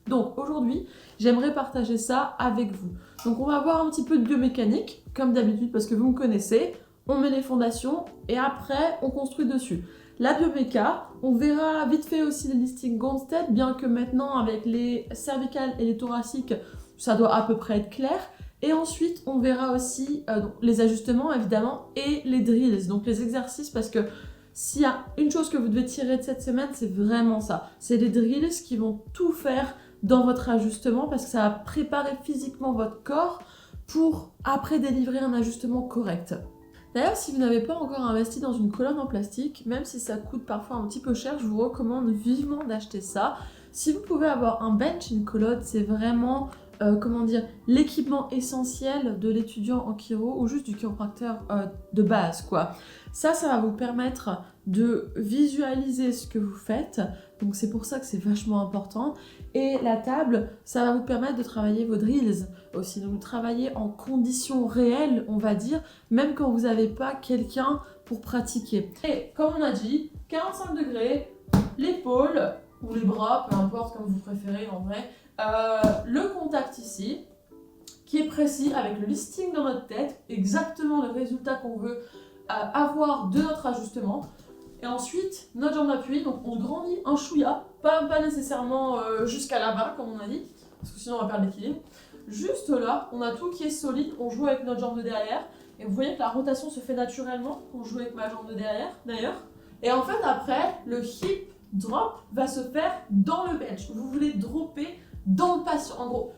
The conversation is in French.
Donc aujourd'hui, j'aimerais partager ça avec vous. Donc on va voir un petit peu de biomécanique, comme d'habitude, parce que vous me connaissez. On met les fondations et après, on construit dessus. La bioméca, on verra vite fait aussi les listings Gonstead, bien que maintenant, avec les cervicales et les thoraciques, ça doit à peu près être clair. Et ensuite, on verra aussi les ajustements, évidemment, et les drills, donc les exercices, parce que s'il y a une chose que vous devez tirer de cette semaine, c'est vraiment ça. C'est les drills qui vont tout faire dans votre ajustement, parce que ça va préparer physiquement votre corps pour après délivrer un ajustement correct. D'ailleurs, si vous n'avez pas encore investi dans une colonne en plastique, même si ça coûte parfois un petit peu cher, je vous recommande vivement d'acheter ça. Si vous pouvez avoir un bench, une colonne, c'est vraiment l'équipement essentiel de l'étudiant en chiro ou juste du chiropracteur de base, quoi. Ça va vous permettre de visualiser ce que vous faites, donc c'est pour ça que c'est vachement important. Et la table, ça va vous permettre de travailler vos drills aussi, donc travailler en conditions réelles, on va dire, même quand vous n'avez pas quelqu'un pour pratiquer. Et comme on a dit, 45 degrés, l'épaule ou les bras, peu importe comme vous préférez en vrai, le contact ici, qui est précis avec le listing dans notre tête, exactement le résultat qu'on veut avoir de notre ajustement. Et ensuite, notre jambe d'appui, donc on grandit un chouïa, pas nécessairement jusqu'à là-bas, comme on a dit, parce que sinon on va perdre l'équilibre. Juste là, on a tout qui est solide, on joue avec notre jambe de derrière, et vous voyez que la rotation se fait naturellement, on joue avec ma jambe de derrière, d'ailleurs. Et en fait, après, le hip drop va se faire dans le bench. Vous voulez dropper dans le patient, en gros.